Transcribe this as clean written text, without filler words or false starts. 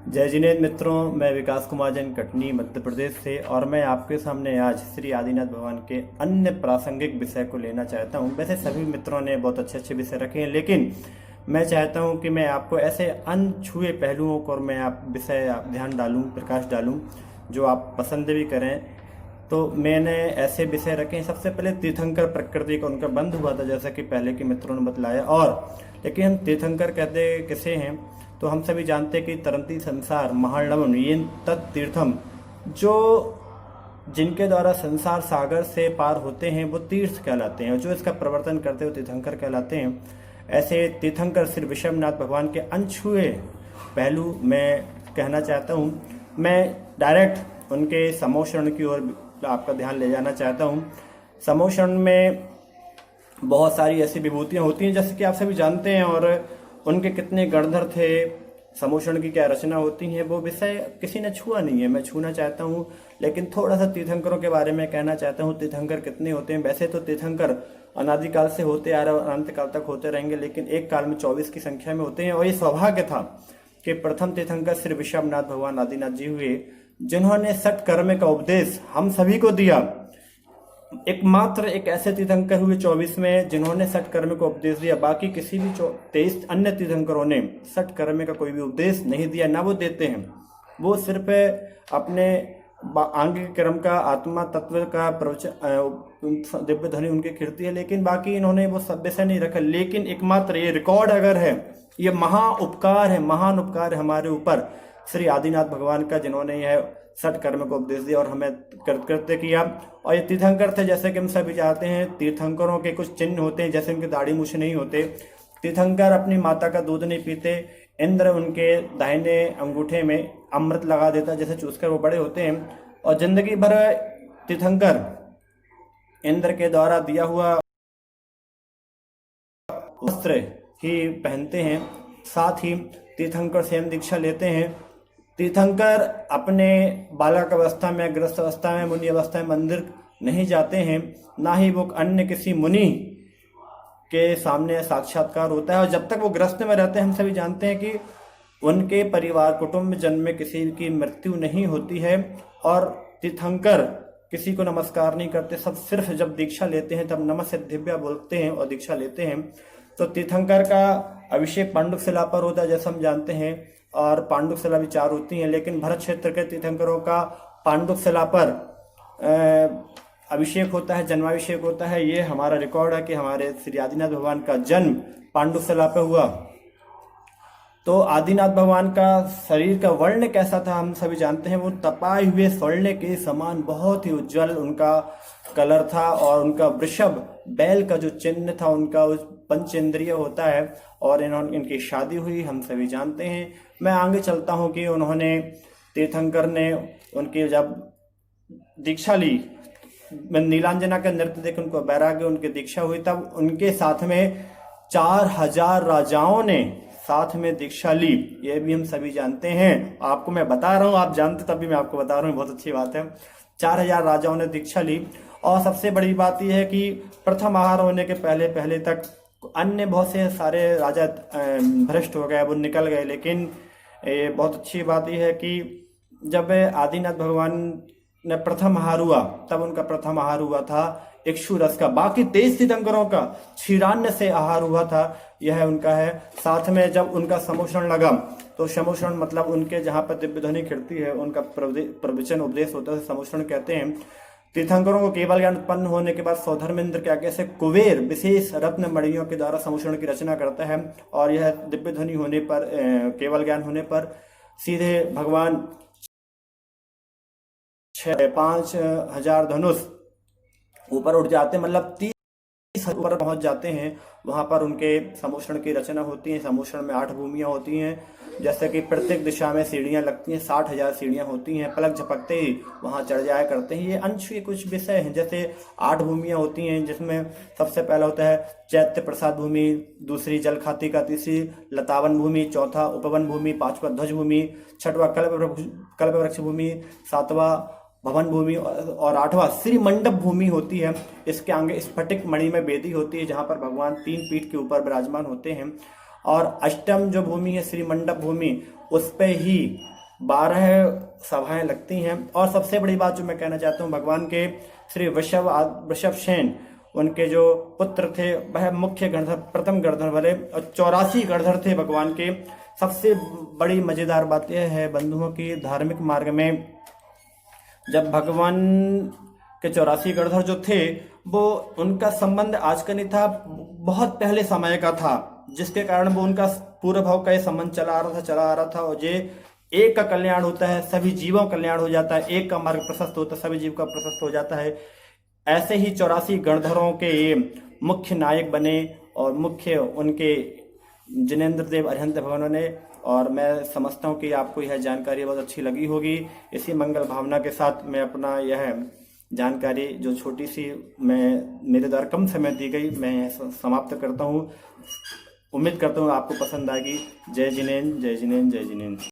जय जिनेंद्र मित्रों, मैं विकास कुमार जैन कटनी मध्य प्रदेश से और मैं आपके सामने आज श्री आदिनाथ भगवान के अन्य प्रासंगिक विषय को लेना चाहता हूं। वैसे सभी मित्रों ने बहुत अच्छे अच्छे विषय रखे हैं, लेकिन मैं चाहता हूं कि मैं आपको ऐसे अनछुए पहलुओं को और मैं आप विषय ध्यान डालूं, प्रकाश डालूं जो आप पसंद भी करें। तो मैंने ऐसे विषय रखे हैं। सबसे पहले तीर्थंकर प्रकृति का उनका बंध हुआ था, जैसा कि पहले के मित्रों ने बतलाया। और लेकिन हम तीर्थंकर कहते किसे हैं, तो हम सभी जानते हैं कि तरंती संसार महानवम ये तत्तीर्थम, जो जिनके द्वारा संसार सागर से पार होते हैं वो तीर्थ कहलाते हैं, और जो इसका प्रवर्तन करते हैं वो तीर्थंकर कहलाते हैं। ऐसे तीर्थंकर श्री विश्वनाथ भगवान के अनछुए पहलू मैं कहना चाहता हूँ। मैं डायरेक्ट उनके समोषण की ओर आपका ध्यान ले जाना चाहता हूँ। समोषण में बहुत सारी ऐसी विभूतियाँ होती हैं, जैसे कि आप सभी जानते हैं, और उनके कितने गणधर थे, समोषण की क्या रचना होती है, वो विषय किसी ने छुआ नहीं है। मैं छूना चाहता हूँ, लेकिन थोड़ा सा तीर्थंकरों के बारे में कहना चाहता हूँ। तीर्थंकर कितने होते हैं? वैसे तो तीर्थंकर अनादिकाल से होते आ रहे और अनंत काल तक होते रहेंगे, लेकिन एक काल में 24 की संख्या में होते हैं। और ये सौभाग्य था कि प्रथम तीर्थंकर श्री विश्वनाथ भगवान आदिनाथ जी हुए, जिन्होंने सठ कर्म का उपदेश हम सभी को दिया। एकमात्र एक ऐसे तीर्थंकर हुए 24 में जिन्होंने सठ कर्म का उपदेश दिया। बाकी किसी भी 23 अन्य तीर्थंकरों ने सठ कर्म का कोई भी उपदेश नहीं दिया, ना वो देते हैं। वो सिर्फ अपने आंगिक कर्म का, आत्मा तत्व का प्रवचन, दिव्य ध्वनि उनकी कीर्ति है, लेकिन बाकी इन्होंने वो सब विषय नहीं रखा। लेकिन एकमात्र ये रिकॉर्ड अगर है, ये महा उपकार है, महान उपकार है हमारे ऊपर श्री आदिनाथ भगवान का, जिन्होंने यह सठ कर्म को उपदेश दिया और हमें कृत्य किया। और ये तीर्थंकर थे, जैसे कि हम सभी जानते हैं। तीर्थंकरों के कुछ चिन्ह होते हैं, जैसे उनके दाढ़ी मूछ नहीं होते। तीर्थंकर अपनी माता का दूध नहीं पीते। इंद्र उनके दाहिने अंगूठे में अमृत लगा देता, जैसे चूसकर वो बड़े होते हैं। और जिंदगी भर तीर्थंकर इंद्र के द्वारा दिया हुआ वस्त्र ही पहनते हैं। साथ ही तीर्थंकर स्वयं दीक्षा लेते हैं। तीर्थंकर अपने बालक अवस्था में, गृहस्थ अवस्था में, मुनि अवस्था में मंदिर नहीं जाते हैं, ना ही वो अन्य किसी मुनि के सामने साक्षात्कार होता है। और जब तक वो गृहस्थ में रहते हैं, हम सभी जानते हैं कि उनके परिवार कुटुंब जन्म में किसी की मृत्यु नहीं होती है। और तीर्थंकर किसी को नमस्कार नहीं करते, सब सिर्फ जब दीक्षा लेते हैं तब नमः सिद्धिभ्या बोलते हैं और दीक्षा लेते हैं। तो तीर्थंकर का अभिषेक पांडुक शिला पर होता है, जैसा हम जानते हैं, और पांडुक शिला भी 4 होती हैं। लेकिन भरत क्षेत्र के तीर्थंकरों का पांडुक शिला पर अभिषेक होता है, जन्माभिषेक होता है। ये हमारा रिकॉर्ड है कि हमारे श्री आदिनाथ भगवान का जन्म पांडुक शिला पर हुआ। तो आदिनाथ भगवान का शरीर का वर्ण कैसा था हम सभी जानते हैं। वो तपाए हुए स्वर्ण के समान बहुत ही उज्जवल उनका कलर था, और उनका वृषभ बैल का जो चिन्ह था, उनका पंच इंद्रिय होता है। और इनकी शादी हुई, हम सभी जानते हैं। मैं आगे चलता हूँ कि उन्होंने, तीर्थंकर ने, उनकी जब दीक्षा ली, नीलांजना का नृत्य देख उनको वैराग्य, उनकी दीक्षा हुई, तब उनके साथ में 4000 राजाओं ने साथ में दीक्षा ली। ये भी हम सभी जानते हैं। आपको मैं बता रहा हूँ, आप जानते तब भी मैं आपको बता रहा हूँ, बहुत अच्छी बात है। 4000 राजाओं ने दीक्षा ली। और सबसे बड़ी बात यह है कि प्रथम आहार होने के पहले पहले तक अन्य बहुत से सारे राजा भ्रष्ट हो गए, वो निकल गए। लेकिन ये बहुत अच्छी बात यह है कि जब आदिनाथ भगवान ने प्रथम आहार हुआ, तब उनका प्रथम आहार हुआ था इक्षु रस का। बाकी 23 तीर्थंकरों का क्षीरान्न से आहार हुआ था, यह उनका है। साथ में जब उनका समोषण लगा, तो समोषण मतलब उनके जहाँ पर दिव्य ध्वनि खिड़ती है, उनका प्रवचन उपदेश होता है, समोषण कहते हैं। तीर्थंकरों को केवल ज्ञान उत्पन्न होने के बाद सौधर्मेंद्र के आगे से कुबेर विशेष रत्न मणियों के द्वारा समोषण की रचना करता है। और यह दिव्य ध्वनि होने पर, केवल ज्ञान होने पर सीधे भगवान 5000 धनुष ऊपर उठ जाते, मतलब 30 ऊपर पहुंच जाते हैं। वहां पर उनके समोषण की रचना होती है। समोषण में 8 भूमियां होती हैं, जैसे कि प्रत्येक दिशा में सीढ़ियां लगती हैं। 60,000 सीढ़ियां होती हैं, पलक झपकते ही वहां चढ़ जाया करते हैं। ये अंश के कुछ विषय हैं। जैसे 8 भूमियां होती हैं, जिसमें सबसे पहला होता है चैत्य प्रसाद भूमि, दूसरी जल खाती का, तीसरी लतावन भूमि, चौथा उपवन भूमि, 5वां ध्वज भूमि, 6वां कल्प वृक्ष भूमि, 7वां भवन भूमि और 8वां श्री मंडप भूमि होती है। इसके आगे स्फटिक मणि में वेदी होती है, जहां पर भगवान 3 पीठ के ऊपर विराजमान होते हैं। और अष्टम जो भूमि है श्री मंडप भूमि, उस पे ही 12 सभाएं लगती हैं। और सबसे बड़ी बात जो मैं कहना चाहता हूँ, भगवान के श्री वृषभ सेन, उनके जो पुत्र थे वह मुख्य गणधर, प्रथम गणधर बने और 84 गणधर थे भगवान के। सबसे बड़ी मजेदार बात यह है बंधुओं की, धार्मिक मार्ग में जब भगवान के 84 गणधर जो थे, वो उनका संबंध आज का नहीं था, बहुत पहले समय का था, जिसके कारण वो उनका पूर्व भाव का ये संबंध चला आ रहा था। और ये एक का कल्याण होता है, सभी जीवों का कल्याण हो जाता है, एक का मार्ग प्रशस्त होता है, सभी जीव का प्रशस्त हो जाता है। ऐसे ही 84 गणधरों के ये मुख्य नायक बने और मुख्य उनके जिनेंद्र देव अरिहंत भगवानों ने। और मैं समझता हूँ कि आपको यह जानकारी बहुत अच्छी लगी होगी। इसी मंगल भावना के साथ मैं अपना यह जानकारी जो छोटी सी मैं मेरे द्वारा कम समय दी गई, मैं समाप्त करता हूँ। उम्मीद करता हूँ आपको पसंद आएगी। जय जिनेंद्र, जय जिनेंद्र, जय जिनेंद्र।